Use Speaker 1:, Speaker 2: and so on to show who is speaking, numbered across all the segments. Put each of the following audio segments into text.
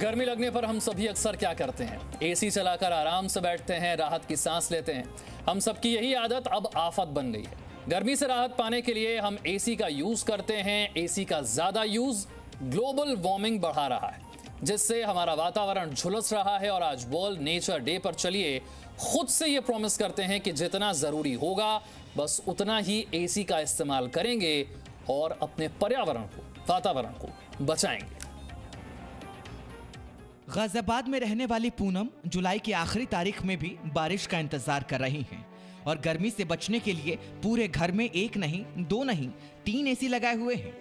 Speaker 1: गर्मी लगने पर हम सभी अक्सर क्या करते हैं? एसी चलाकर आराम से बैठते हैं, राहत की सांस लेते हैं। हम सबकी यही आदत अब आफत बन गई है। गर्मी से राहत पाने के लिए हम एसी का यूज करते हैं। एसी का ज्यादा यूज ग्लोबल वार्मिंग बढ़ा रहा है, जिससे हमारा वातावरण झुलस रहा है। और आज वर्ल्ड नेचर डे पर चलिए खुद से ये प्रॉमिस करते हैं कि जितना जरूरी होगा बस उतना ही एसी का इस्तेमाल करेंगे और अपने पर्यावरण को, वातावरण को बचाएंगे।
Speaker 2: गाजियाबाद में रहने वाली पूनम जुलाई की आखिरी तारीख में भी बारिश का इंतजार कर रही हैं और गर्मी से बचने के लिए पूरे घर में एक नहीं, दो नहीं, 3 एसी लगाए हुए हैं।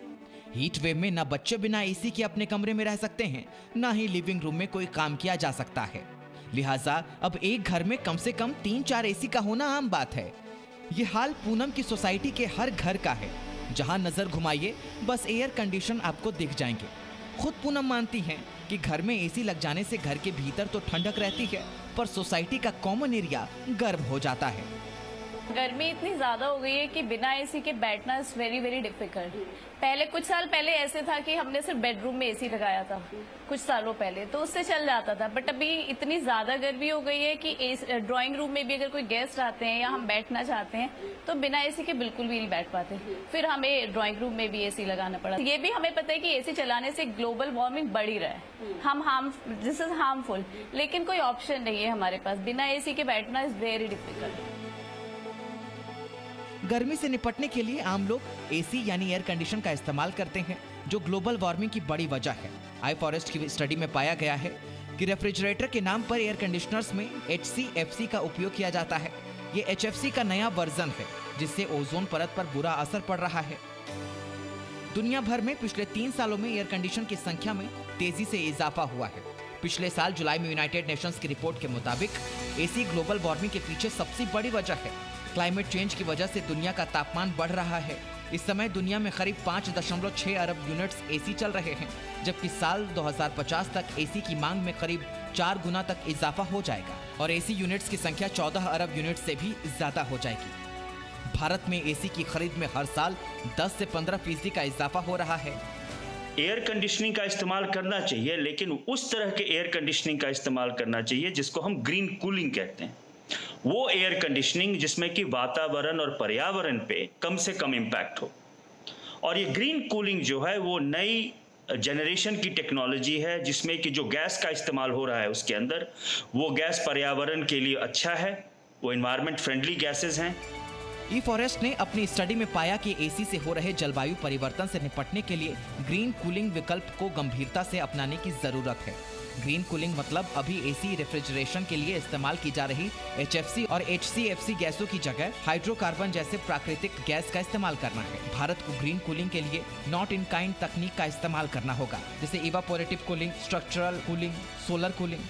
Speaker 2: हीट वेव में न बच्चे बिना एसी के अपने कमरे में रह सकते हैं, न ही लिविंग रूम में कोई काम किया जा सकता है। लिहाजा अब एक घर में कम से कम 3-4 एसी का होना आम बात है। ये हाल पूनम की सोसाइटी के हर घर का है। जहां नजर घुमाइए बस एयर कंडीशन आपको दिख जाएंगे। खुद पूनम मानती हैं कि घर में एसी लग जाने से घर के भीतर तो ठंडक रहती है, पर सोसाइटी का कॉमन एरिया गर्म हो जाता है।
Speaker 3: गर्मी इतनी ज्यादा हो गई है कि बिना एसी के बैठना इज वेरी वेरी डिफिकल्ट। पहले कुछ साल पहले ऐसे था कि हमने सिर्फ बेडरूम में एसी लगाया था, कुछ सालों पहले, तो उससे चल जाता था। बट अभी इतनी ज्यादा गर्मी हो गई है कि ड्राइंग रूम में भी अगर कोई गेस्ट आते हैं या हम बैठना चाहते हैं तो बिना एसी के बिल्कुल भी नहीं बैठ पाते। फिर हमें ड्राइंग रूम में भी एसी लगाना पड़ा। ये भी हमें पता है कि एसी चलाने से ग्लोबल वार्मिंग बढ़ ही रहा है, दिस इज हार्मफुल, लेकिन कोई ऑप्शन नहीं है हमारे पास। बिना एसी के बैठना इज वेरी डिफिकल्ट।
Speaker 2: गर्मी से निपटने के लिए आम लोग एसी यानी एयर कंडीशन का इस्तेमाल करते हैं, जो ग्लोबल वार्मिंग की बड़ी वजह है। आई फॉरेस्ट की स्टडी में पाया गया है कि रेफ्रिजरेटर के नाम पर एयर कंडीशनर्स में HCFC का उपयोग किया जाता है। ये HFC का नया वर्जन है, जिससे ओजोन परत पर बुरा असर पड़ रहा है। दुनिया भर में पिछले 3 सालों में एयर कंडीशन की संख्या में तेजी से इजाफा हुआ है। पिछले साल जुलाई में यूनाइटेड नेशंस की रिपोर्ट के मुताबिक एसी ग्लोबल वार्मिंग के पीछे सबसे बड़ी वजह है। क्लाइमेट चेंज की वजह से दुनिया का तापमान बढ़ रहा है। इस समय दुनिया में करीब 5.6 अरब यूनिट्स एसी चल रहे हैं, जबकि साल 2050 तक एसी की मांग में करीब 4 गुना तक इजाफा हो जाएगा और एसी यूनिट्स की संख्या 14 अरब यूनिट से भी ज्यादा हो जाएगी। भारत में एसी की खरीद में हर साल 10 से 15% का इजाफा हो रहा है।
Speaker 4: एयर कंडीशनिंग का इस्तेमाल करना चाहिए, लेकिन उस तरह के एयर कंडीशनिंग का इस्तेमाल करना चाहिए जिसको हम ग्रीन कूलिंग कहते हैं। वो एयर कंडीशनिंग जिसमें कि वातावरण और पर्यावरण पे कम से कम इम्पैक्ट हो। और ये ग्रीन कूलिंग जो है वो नई जनरेशन की टेक्नोलॉजी है, जिसमें कि जो गैस का इस्तेमाल हो रहा है उसके अंदर, वो गैस पर्यावरण के लिए अच्छा है, वो एनवायरमेंट फ्रेंडली गैसेज हैं।
Speaker 2: ई फॉरेस्ट ने अपनी स्टडी में पाया कि एसी से हो रहे जलवायु परिवर्तन से निपटने के लिए ग्रीन कूलिंग विकल्प को गंभीरता से अपनाने की जरूरत है। ग्रीन कूलिंग मतलब अभी एसी रेफ्रिजरेशन के लिए इस्तेमाल की जा रही HFC और HCFC गैसों की जगह हाइड्रोकार्बन जैसे प्राकृतिक गैस का इस्तेमाल करना है। भारत को ग्रीन कूलिंग के लिए नॉट इन काइंड तकनीक का इस्तेमाल करना होगा, जैसे evaporative cooling, structural cooling, solar cooling.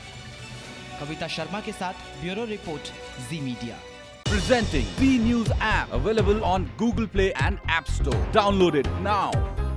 Speaker 2: Kavita Sharma के साथ bureau report, Zee media.
Speaker 5: Presenting V News app, available on Google Play and App Store. Download it now.